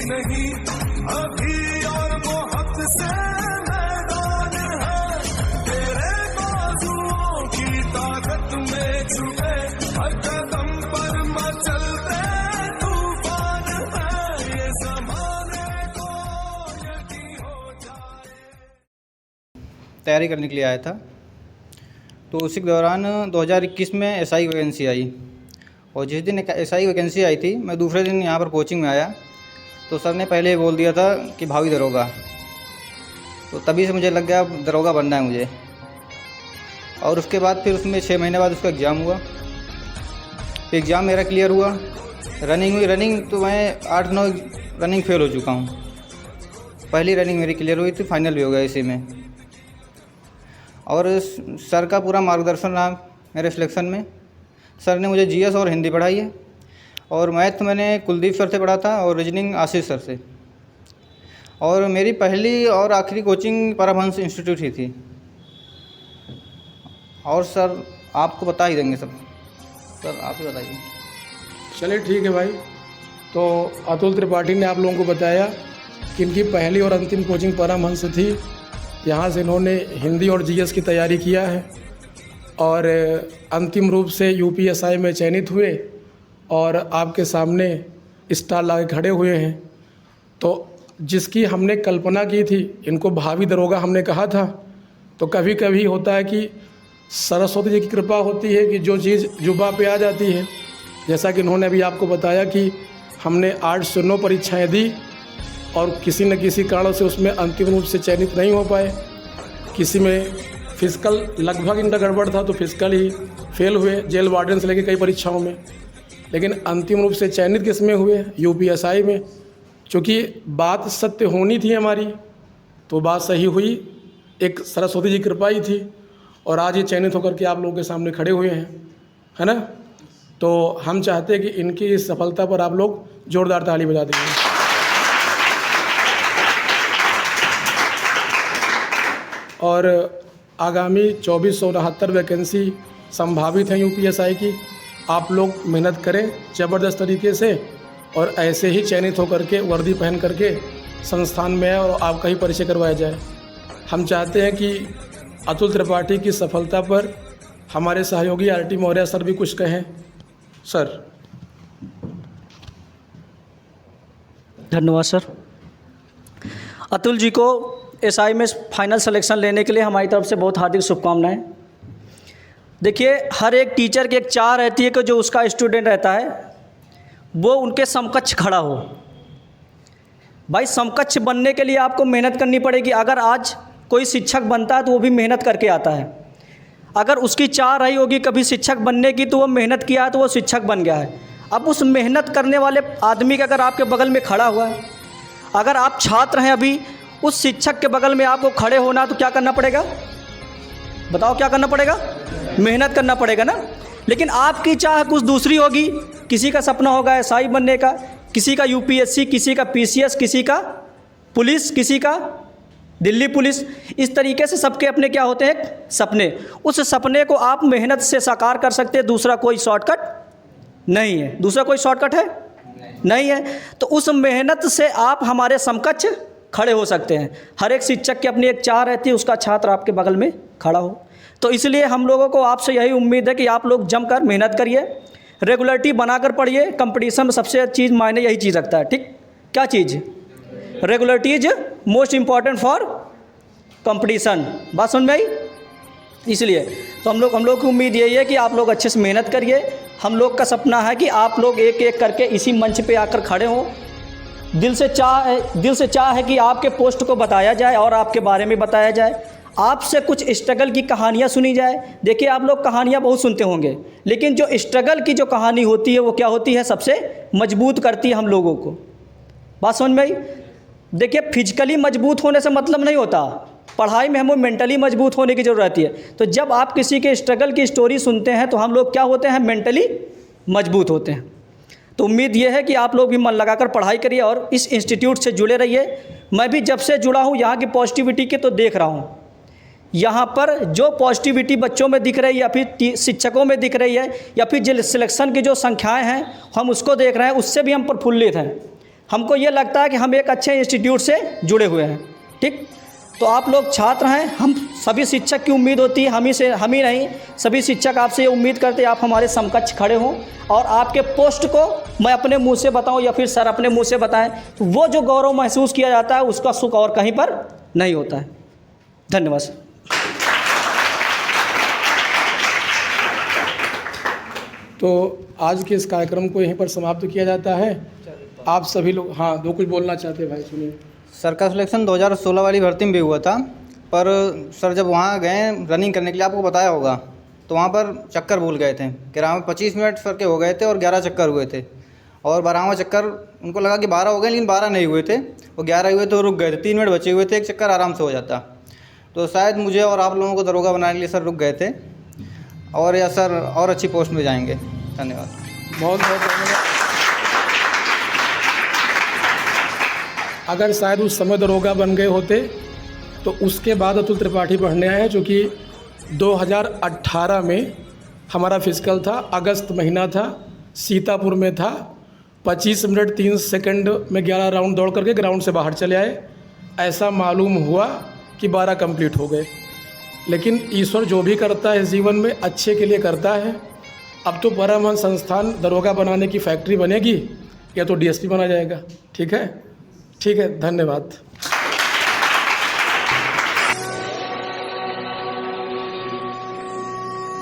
नहीं अभी और वो हक से मैदान है, तेरे बाजुओं की ताकत में छुपे हर कदम पर मचलते तूफान है, ये ज़माने को यकीन हो जाए। तैयारी करने के लिए आया था, तो उसी के दौरान 2021 में एसआई वैकेंसी आई, और जिस दिन एसआई वैकेंसी आई थी मैं दूसरे दिन यहाँ पर कोचिंग में आया, तो सर ने पहले ही बोल दिया था कि भावी दरोगा, तो तभी से मुझे लग गया दरोगा बनना है मुझे। और उसके बाद फिर उसमें 6 महीने बाद उसका एग्ज़ाम हुआ, फिर एग्ज़ाम मेरा क्लियर हुआ, रनिंग हुई। रनिंग तो मैं 8-9 रनिंग फेल हो चुका हूँ, पहली रनिंग मेरी क्लियर हुई थी, फाइनल भी हो गया इसी में। और सर का पूरा मार्गदर्शन रहा मेरे सिलेक्शन में। सर ने मुझे जीएस और हिंदी पढ़ाई है, और मैथ मैंने कुलदीप सर से पढ़ा था और रीजनिंग आशीष सर से। और मेरी पहली और आखिरी कोचिंग परमहंस इंस्टीट्यूट ही थी। और सर आपको बता ही देंगे सब, सर आप ही बताइए। चलिए ठीक है भाई। तो अतुल त्रिपाठी ने आप लोगों को बताया कि इनकी पहली और अंतिम कोचिंग परमहंस थी। यहाँ से इन्होंने हिंदी और जीएस की तैयारी किया है, और अंतिम रूप से यूपीएसआई में चयनित हुए, और आपके सामने स्टार ला के खड़े हुए हैं। तो जिसकी हमने कल्पना की थी, इनको भावी दरोगा हमने कहा था, तो कभी कभी होता है कि सरस्वती जी की कृपा होती है कि जो चीज़ जुबा पे आ जाती है। जैसा कि इन्होंने अभी आपको बताया कि हमने 8 से 9 परीक्षाएं दी, और किसी न किसी कारण से उसमें अंतिम रूप से चयनित नहीं हो पाए। किसी में फिजिकल लगभग इनका गड़बड़ था, तो फिजिकल ही फेल हुए, जेल वार्डन से लेकर कई परीक्षाओं में। लेकिन अंतिम रूप से चयनित किस में हुए? यूपीएसआई में। चूँकि बात सत्य होनी थी हमारी, तो बात सही हुई, एक सरस्वती जी कृपा ही थी, और आज ये चयनित होकर के आप लोगों के सामने खड़े हुए हैं, है ना। तो हम चाहते हैं कि इनकी इस सफलता पर आप लोग जोरदार ताली बजा देंगे। और आगामी 2469 वैकेंसी संभावित है यूपीएसआई की। आप लोग मेहनत करें ज़बरदस्त तरीके से, और ऐसे ही चयनित होकर के वर्दी पहन करके संस्थान में आए और आपका ही परिचय करवाया जाए। हम चाहते हैं कि अतुल त्रिपाठी की सफलता पर हमारे सहयोगी आरटी मौर्य सर भी कुछ कहें। सर। धन्यवाद सर। अतुल जी को एसआई में फाइनल सिलेक्शन लेने के लिए हमारी तरफ से बहुत हार्दिक शुभकामनाएं। देखिए, हर एक टीचर की एक चाह रहती है कि जो उसका स्टूडेंट रहता है वो उनके समकक्ष खड़ा हो। भाई, समकक्ष बनने के लिए आपको मेहनत करनी पड़ेगी। अगर आज कोई शिक्षक बनता है तो वो भी मेहनत करके आता है। अगर उसकी चाह रही होगी कभी शिक्षक बनने की, तो वो मेहनत किया है तो वो शिक्षक बन गया है। अब उस मेहनत करने वाले आदमी का अगर आपके बगल में खड़ा हुआ है, अगर आप छात्र हैं अभी, उस शिक्षक के बगल में आपको खड़े होना, तो क्या करना पड़ेगा? बताओ, क्या करना पड़ेगा? मेहनत करना पड़ेगा ना। लेकिन आपकी चाह कुछ दूसरी होगी। किसी का सपना होगा एसआई बनने का, किसी का यूपीएससी, किसी का पीसीएस, किसी का पुलिस, किसी का दिल्ली पुलिस। इस तरीके से सबके अपने क्या होते हैं? सपने। उस सपने को आप मेहनत से साकार कर सकते हैं। दूसरा कोई शॉर्टकट नहीं है। दूसरा कोई शॉर्टकट है? नहीं है। तो उस मेहनत से आप हमारे समकक्ष खड़े हो सकते हैं। हर एक शिक्षक की अपनी एक चाह रहती है, उसका छात्र आपके बगल में खड़ा हो। तो इसलिए हम लोगों को आपसे यही उम्मीद है कि आप लोग जमकर मेहनत करिए, रेगुलरिटी बनाकर पढ़िए। कंपटीशन में सबसे चीज़ मायने यही चीज़ रखता है। ठीक, क्या चीज़? Regularity is most important for competition. बात समझ में आई? इसलिए तो हम लोग की उम्मीद यही है कि आप लोग अच्छे से मेहनत करिए। हम लोग का सपना है कि आप लोग एक एक करके इसी मंच पे आकर खड़े हों। दिल से चाह है कि आपके पोस्ट को बताया जाए और आपके बारे में बताया जाए, आपसे कुछ स्ट्रगल की कहानियाँ सुनी जाए। देखिए, आप लोग कहानियाँ बहुत सुनते होंगे, लेकिन जो स्ट्रगल की जो कहानी होती है वो क्या होती है? सबसे मजबूत करती है हम लोगों को। बात समझ में आई? देखिए, फिजिकली मजबूत होने से मतलब नहीं होता, पढ़ाई में हमें मेंटली मजबूत होने की ज़रूरत रहती है। तो जब आप किसी के स्ट्रगल की स्टोरी सुनते हैं तो हम लोग क्या होते हैं? मेंटली मजबूत होते हैं। तो उम्मीद ये है कि आप लोग भी मन लगाकर पढ़ाई करिए और इस इंस्टीट्यूट से जुड़े रहिए। मैं भी जब से जुड़ा हूँ यहाँ की पॉजिटिविटी के तो देख रहा हूँ यहाँ पर जो पॉजिटिविटी बच्चों में दिख रही है या फिर शिक्षकों में दिख रही है या फिर जो सिलेक्शन की जो संख्याएं हैं हम उसको देख रहे हैं, उससे भी हम प्रफुल्लित हैं। हमको ये लगता है कि हम एक अच्छे इंस्टीट्यूट से जुड़े हुए हैं। ठीक, तो आप लोग छात्र हैं, हम सभी शिक्षक की उम्मीद होती है हम ही नहीं, सभी शिक्षक आपसे ये उम्मीद करते हैं आप हमारे समकक्ष खड़े हों और आपके पोस्ट को मैं अपने मुंह से बताऊं या फिर सर अपने मुंह से बताएं, तो वो जो गौरव महसूस किया जाता है उसका सुख और कहीं पर नहीं होता है। धन्यवाद सर। तो आज के इस कार्यक्रम को यहीं पर समाप्त किया जाता है। आप सभी लोग, हाँ, दो कुछ बोलना चाहते हैं भाई, सुनिए। सर का सिलेक्शन 2016 वाली भर्ती में भी हुआ था, पर सर जब वहाँ गए रनिंग करने के लिए, आपको बताया होगा, तो वहाँ पर चक्कर भूल गए थे। ग्राम में 25 मिनट सर के हो गए थे और 11 चक्कर हुए थे, और 12वां चक्कर उनको लगा कि 12 हो गए, लेकिन 12 नहीं हुए थे, वो 11 हुए थे और रुक गए थे। 3 मिनट बचे हुए थे, एक चक्कर आराम से हो जाता। तो शायद मुझे और आप लोगों को दरोगा बनाने के लिए सर रुक गए थे, और या सर और अच्छी पोस्ट में जाएंगे। धन्यवाद, बहुत बहुत धन्यवाद। अगर शायद उस समय दरोगा बन गए होते तो उसके बाद अतुल त्रिपाठी पढ़ने आए हैं, जो कि 2018 में हमारा फिजिकल था, अगस्त महीना था, सीतापुर में था। 25 मिनट 3 सेकंड में 11 राउंड दौड़ करके ग्राउंड से बाहर चले आए। ऐसा मालूम हुआ कि 12 कंप्लीट हो गए। लेकिन ईश्वर जो भी करता है जीवन में अच्छे के लिए करता है। अब तो परमहंस संस्थान दरोगा बनाने की फैक्ट्री बनेगी या तो डीएसपी बना जाएगा। ठीक है, ठीक है, धन्यवाद।